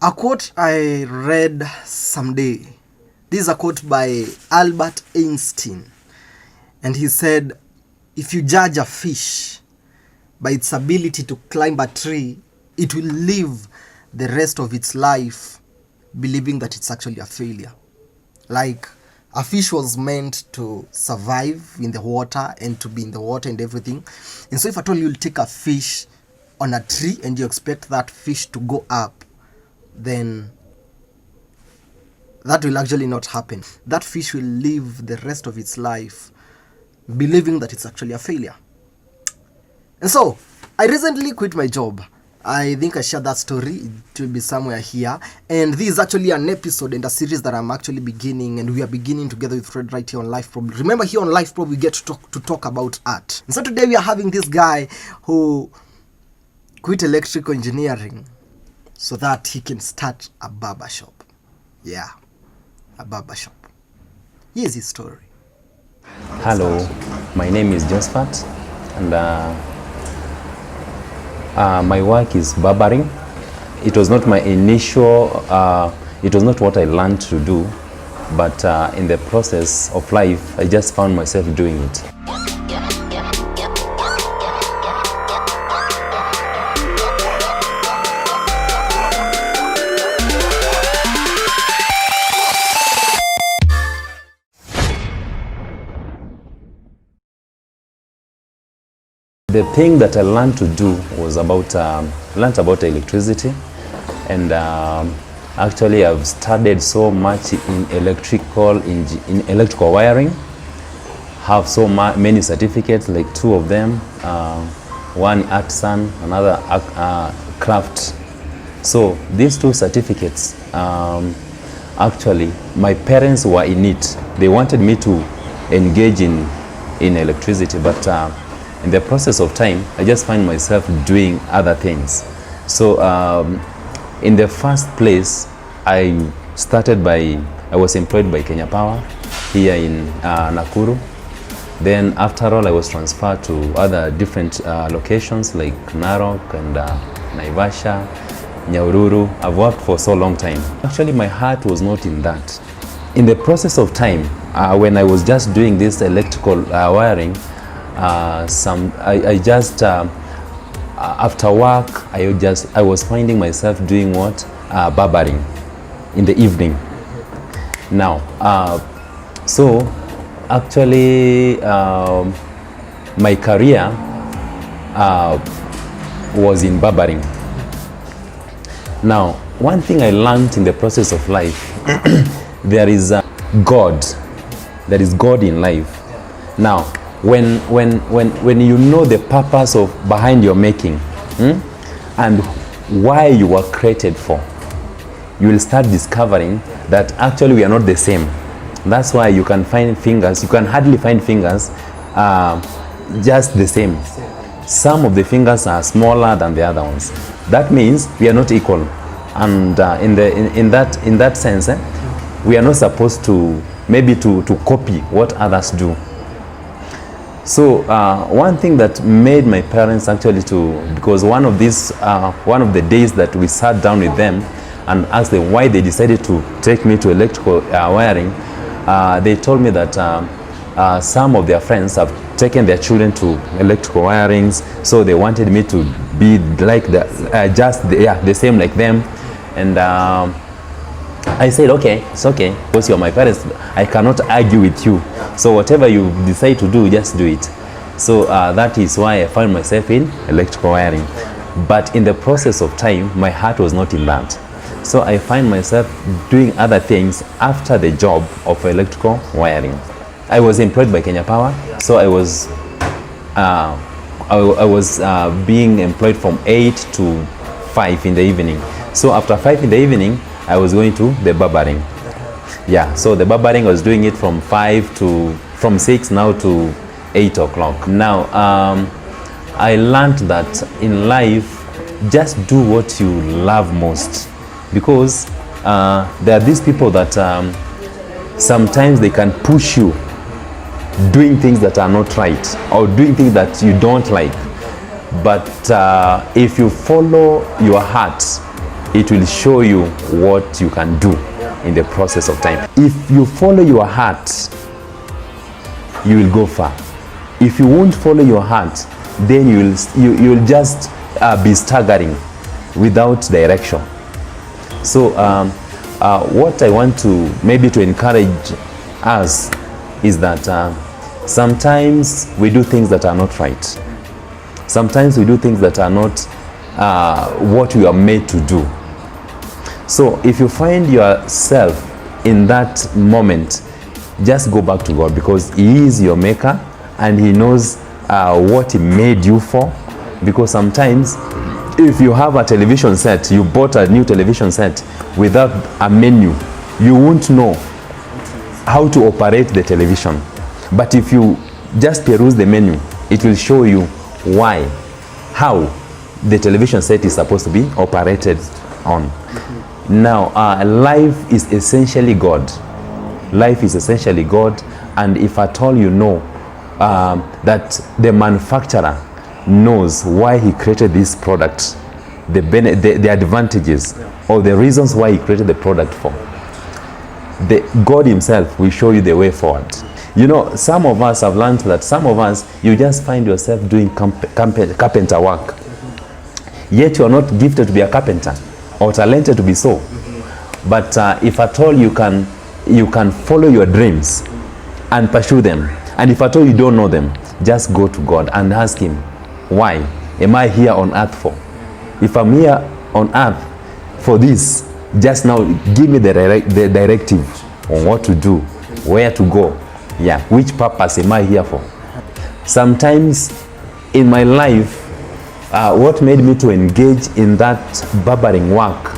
A quote I read someday. This is a quote by Albert Einstein. And he said, if you judge a fish by its ability to climb a tree, it will live the rest of its life believing that it's actually a failure. Like, a fish was meant to survive in the water and to be in the water and everything. And so if at all you'll take a fish on a tree and you expect that fish to go up, then that will actually not happen. That fish will live the rest of its life believing that it's actually a failure. And so I recently quit my job. I think I shared that story. It will be somewhere here. And this is actually an episode and a series that I'm actually beginning, and we are beginning together with Fred right here on Life Pro. Remember, here on Life Pro we get to talk about art. And so today we are having this guy who quit electrical engineering so that he can start a barbershop. Yeah, a barbershop. Here's his story. Hello, my name is Josphat, and my work is barbering. It was not my initial, it was not what I learned to do, but in the process of life, I just found myself doing it. The thing that I learned to do was about electricity, and actually I've studied so much in electrical wiring. Have so many certificates, like 2 of them, one artisan, another craft. So these 2 certificates, actually my parents were in it. They wanted me to engage in electricity, but in the process of time, I just find myself doing other things. So in the first place, I was employed by Kenya Power here in Nakuru. Then after all, I was transferred to other different locations like Narok and Naivasha, Nyahururu. I've worked for so long time. Actually, my heart was not in that. In the process of time, when I was just doing this electrical wiring, after work, I was finding myself doing what? Barbering in the evening. Now, so actually my career was in barbering. Now, one thing I learned in the process of life, there is God. There is God in life. Now, when you know the purpose behind your making, and why you were created for, you will start discovering that actually we are not the same. That's why you can find fingers, you can hardly find fingers just the same. Some of the fingers are smaller than the other ones. That means we are not equal, and in that sense, we are not supposed to maybe to copy what others do. So one thing that made my parents actually because one of the days that we sat down with them and asked them why they decided to take me to electrical wiring, they told me that some of their friends have taken their children to electrical wirings, so they wanted me to be like the same like them. And I said, okay, it's okay, because you're my parents, I cannot argue with you. So whatever you decide to do, just do it. So that is why I found myself in electrical wiring. But in the process of time, my heart was not in that. So I find myself doing other things after the job of electrical wiring. I was employed by Kenya Power, so I was being employed from 8 to 5 in the evening. So after 5 in the evening, I was going to the barbering. Yeah, so the barbering, I was doing it from 6 now to 8 o'clock. Now, I learned that in life, just do what you love most, because there are these people that sometimes they can push you doing things that are not right or doing things that you don't like. But if you follow your heart, it will show you what you can do in the process of time. If you follow your heart, you will go far. If you won't follow your heart, then you'll just be staggering without direction. So what I want to maybe to encourage us is that sometimes we do things that are not right. Sometimes we do things that are not what we are made to do. So if you find yourself in that moment, just go back to God, because He is your maker and He knows what He made you for. Because sometimes if you have a television set, you bought a new television set without a menu, you won't know how to operate the television. But if you just peruse the menu, it will show you how the television set is supposed to be operated on. Now, life is essentially God. Life is essentially God, and if at all you know that the manufacturer knows why he created this product, the advantages or the reasons why he created the product for, God himself will show you the way forward. You know, some of us have learned that some of us, you just find yourself doing carpenter work, yet you are not gifted to be a carpenter or talented to be so. But if at all you can follow your dreams and pursue them, and if at all you don't know them, just go to God and ask Him, why am I here on earth for? If I'm here on earth for this, just now give me the directive on what to do, where to go, which purpose am I here for? Sometimes in my life, what made me to engage in that barbering work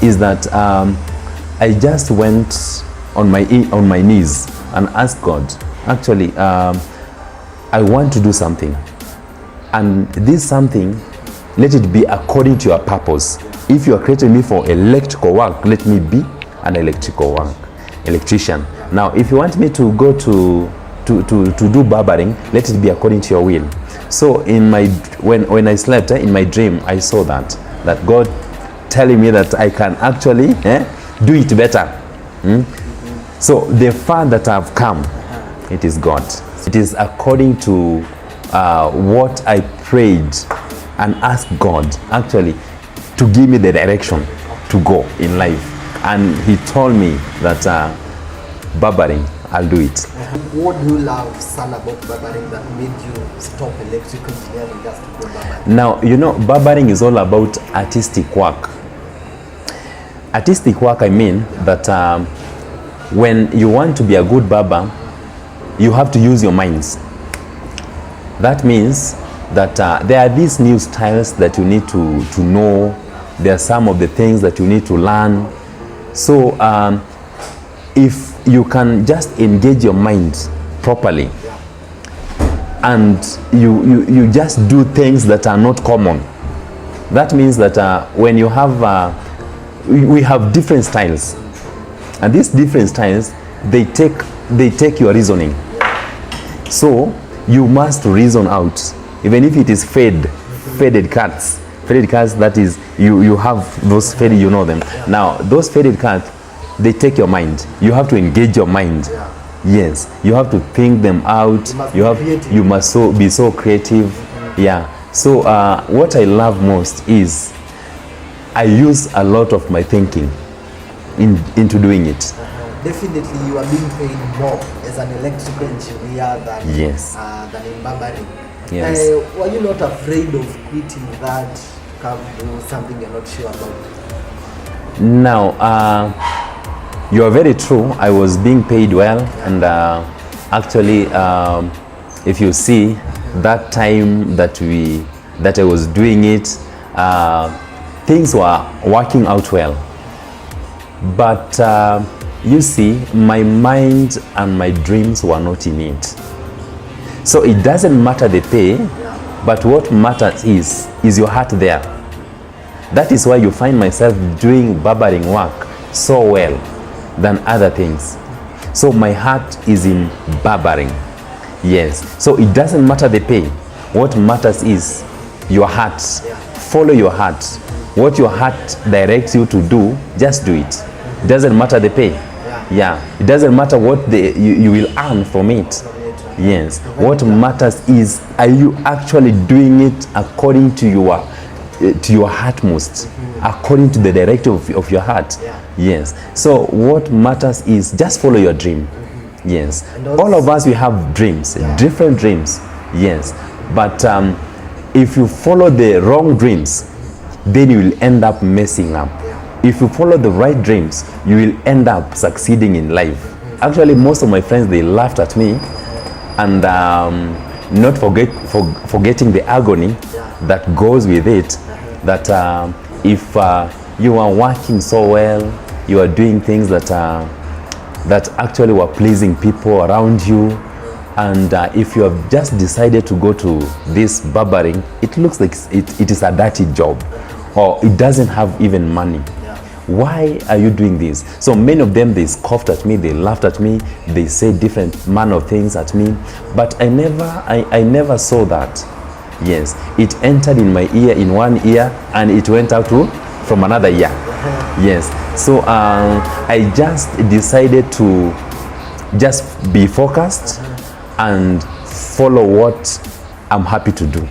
is that I just went on my knees and asked God, actually, I want to do something, and this something, let it be according to your purpose. If you are creating me for electrical work, let me be an electrician. Now, if you want me to go to do barbering, let it be according to your will. So when I slept in my dream, I saw that God telling me that I can actually do it better. So the far that I've come, it is God. It is according to what I prayed and asked God actually to give me the direction to go in life. And He told me that barbering, I'll do it. What do you love, son, about barbering that made you stop electrical engineering just to go barbering? Now, you know, barbering is all about artistic work. Artistic work, I mean that when you want to be a good barber, you have to use your minds. That means that there are these new styles that you need to know. There are some of the things that you need to learn. So if you can just engage your mind properly and you just do things that are not common, that means that when you have we have different styles, and these different styles, they take your reasoning. So you must reason out, even if it is faded cuts, that is, you have those faded, you know them. Now those faded cuts, they take your mind. You have to engage your mind. Yes, you have to think them out. You must be so creative. So what I love most is I use a lot of my thinking into doing it. Definitely, you are being paid more as an electrical engineer than in barbering. Yes. Were you not afraid of quitting that, come do something you're not sure about? Now, you are very true. I was being paid well, and actually, if you see that time that I was doing it, things were working out well. But you see, my mind and my dreams were not in it. So it doesn't matter the pay, but what matters is your heart there. That is why you find myself doing barbering work so well than other things. So my heart is in barbering. Yes. So it doesn't matter the pay. What matters is your heart. Follow your heart. what your heart directs you to do, just do it. It doesn't matter the pay. Yeah, it doesn't matter what you will earn from it. Yes, what matters is, are you actually doing it according to your heartmost, according to the directive of your heart? Yes. So what matters is just follow your dream. Yes. All of us, we have dreams, different dreams. Yes. But if you follow the wrong dreams, then you will end up messing up. If you follow the right dreams, you will end up succeeding in life. Actually, most of my friends, they laughed at me, and not forgetting the agony that goes with it, that if you are working so well, you are doing things that actually were pleasing people around you, and if you have just decided to go to this barbering, it looks like it is a dirty job, or it doesn't have even money. Why are you doing this? So many of them, they scoffed at me, they laughed at me, they said different manner of things at me, but I never saw that. Yes, it entered in my ear in one ear, and it went out from another ear. Yes, so I just decided to just be focused and follow what I'm happy to do.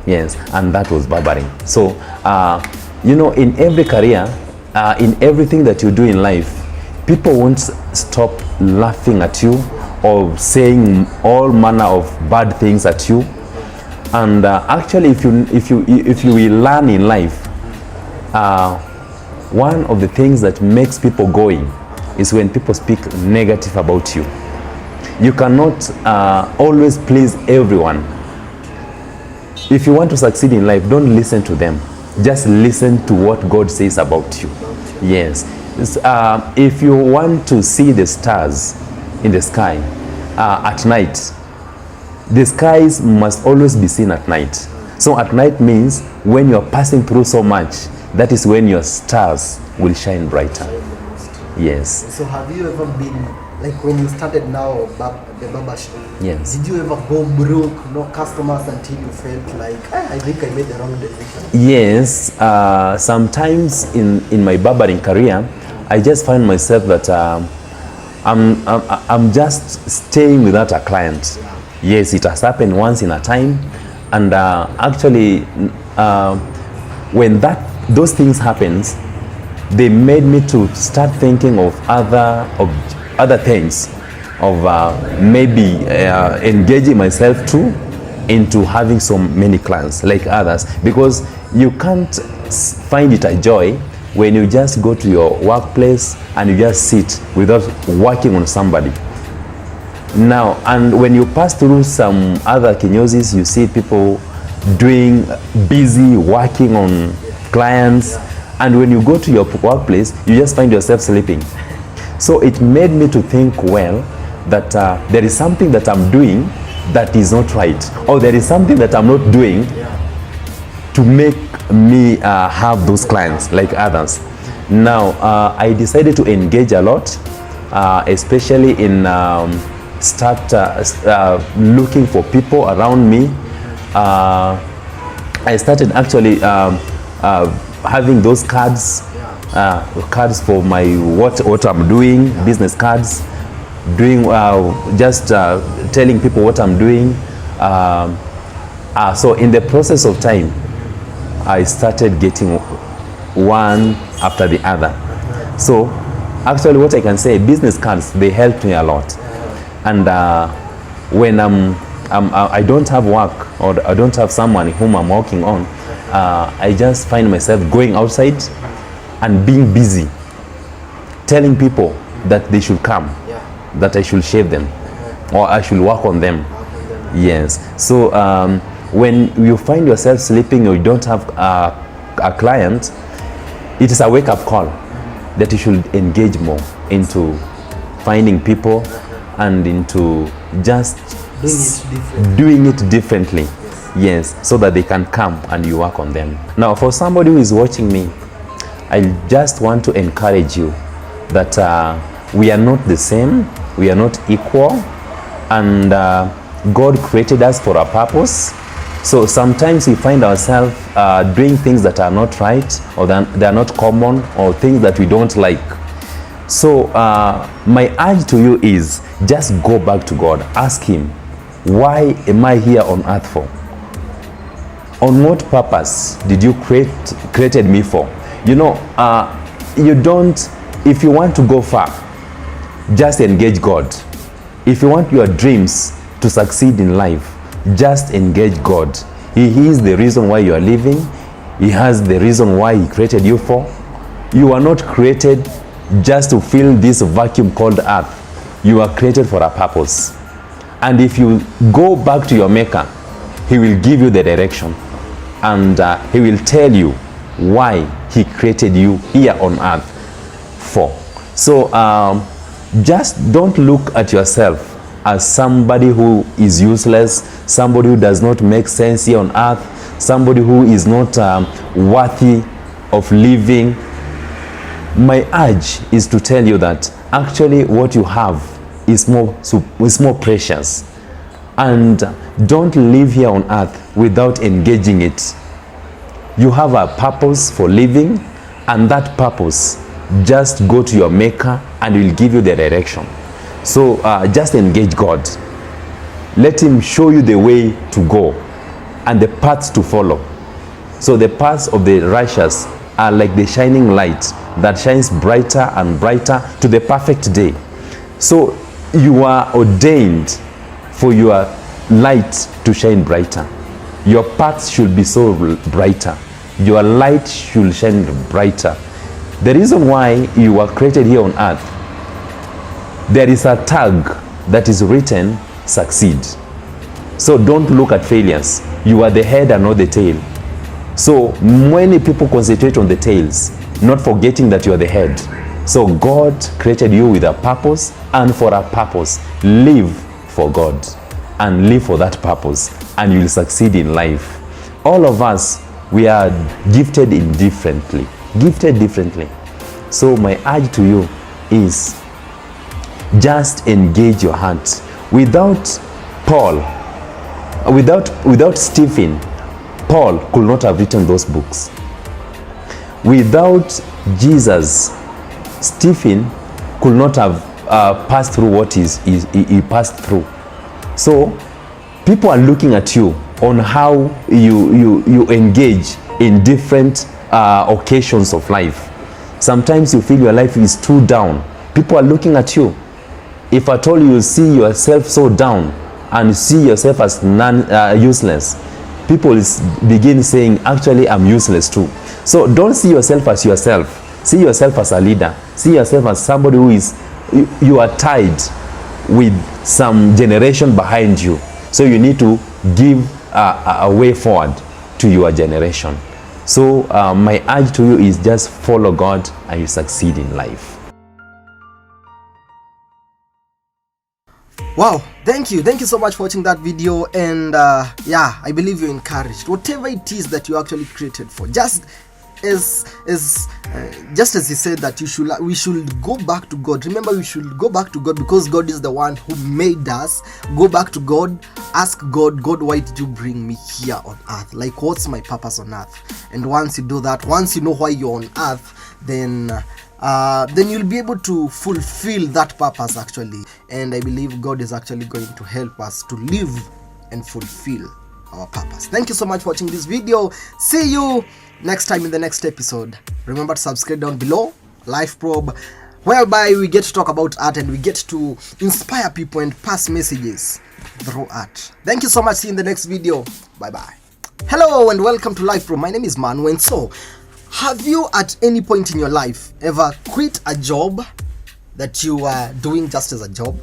Yes, and that was barbering. So in every career, in everything that you do in life, people won't stop laughing at you or saying all manner of bad things at you. And actually, if you will learn in life, one of the things that makes people going is when people speak negative about you. You cannot always please everyone. If you want to succeed in life, don't listen to them. Just listen to what God says about you. Yes. If you want to see the stars in the sky at night, the skies must always be seen at night. So at night means when you're passing through so much, that is when your stars will shine brighter. Yes. So have you ever been, like when you started now the barbershop, yes, did you ever go broke, no customers, until you felt like, I think I made the wrong decision? Yes. Sometimes in my barbering career, I just find myself that I'm just staying without a client. Yes, it has happened once in a time, and actually when those things happens, they made me to start thinking of other things, of maybe engaging myself too into having so many clients like others, because you can't find it a joy when you just go to your workplace and you just sit without working on somebody. Now, and when you pass through some other kinyozis, you see people doing busy working on clients, and when you go to your workplace, you just find yourself sleeping. So it made me to think, well, that there is something that I'm doing that is not right, or there is something that I'm not doing to make me have those clients like others. Now, I decided to engage a lot, especially in start looking for people around me. I started actually having those cards for my what I'm doing, business cards, doing just telling people what I'm doing. So in the process of time, I started getting one after the other. So actually, what I can say, business cards, they helped me a lot. And when I don't have work, or I don't have someone whom I'm working on, I just find myself going outside and being busy, telling people that they should come, that I should shave them, or I should work on them. Yes. So when you find yourself sleeping, or you don't have a client, it is a wake-up call that you should engage more into finding people and into just doing it differently. Yes, so that they can come and you work on them. Now, for somebody who is watching me, I just want to encourage you that we are not the same, we are not equal, and God created us for a purpose. So sometimes we find ourselves doing things that are not right, or they are not common, or things that we don't like. So my urge to you is just go back to God. Ask Him, why am I here on earth for? On what purpose did you created me for? You know, if you want to go far, just engage God. If you want your dreams to succeed in life, just engage God. He is the reason why you are living. He has the reason why He created you for. You are not created just to fill this vacuum called earth. You are created for a purpose. And if you go back to your Maker, He will give you the direction. And He will tell you why He created you here on earth for. So just don't look at yourself as somebody who is useless, somebody who does not make sense here on earth, somebody who is not worthy of living. My urge is to tell you that actually what you have is more precious. And don't live here on earth without engaging it. You have a purpose for living, and that purpose, just go to your Maker and He will give you the direction. So just engage God. Let Him show you the way to go and the paths to follow. So the paths of the righteous are like the shining light that shines brighter and brighter to the perfect day. So you are ordained for your light to shine brighter. Your paths should be so brighter. Your light should shine brighter. The reason why you were created here on earth, there is a tag that is written, succeed. So don't look at failures. You are the head and not the tail. So many people concentrate on the tails, not forgetting that you are the head. So God created you with a purpose, and for a purpose. Live for God and live for that purpose, and you will succeed in life. All of us, we are gifted differently. So my urge to you is just engage your heart. Without Stephen, Paul could not have written those books. Without Jesus, Stephen could not have passed through what he passed through. So people are looking at you on how you engage in different occasions of life. Sometimes you feel your life is too down. People are looking at you. If at all you see yourself so down and see yourself as useless, people begin saying, actually, I'm useless too. So don't see yourself as yourself. See yourself as a leader. See yourself as somebody who is, you are tied with some generation behind you. So you need to give a way forward to your generation. So my urge to you is just follow God and you succeed in life. Wow, thank you so much for watching that video. And yeah, I believe you're encouraged. Whatever it is that you actually created for, just as he said that we should go back to God. Remember, we should go back to God because God is the one who made us. Go back to God. Ask God, why did you bring me here on earth? Like, what's my purpose on earth? And once you do that, once you know why you're on earth, then you'll be able to fulfill that purpose actually. And I believe God is actually going to help us to live and fulfill our purpose. Thank you so much for watching this video. See you next time in the next episode. Remember to subscribe down below. Life Probe, whereby we get to talk about art and we get to inspire people and pass messages through art. Thank you so much. See you in the next video. Bye bye. Hello and welcome to Life Probe. My name is Manu. And so, have you at any point in your life ever quit a job that you are doing just as a job,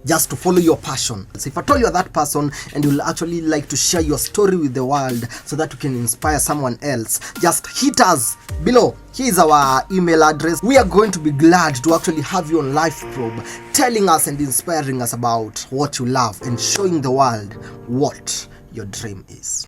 just to follow your passion? So if I told you are that person and you'll actually like to share your story with the world so that you can inspire someone else, just hit us below. Here's our email address. We are going to be glad to actually have you on Life Probe, telling us and inspiring us about what you love and showing the world what your dream is.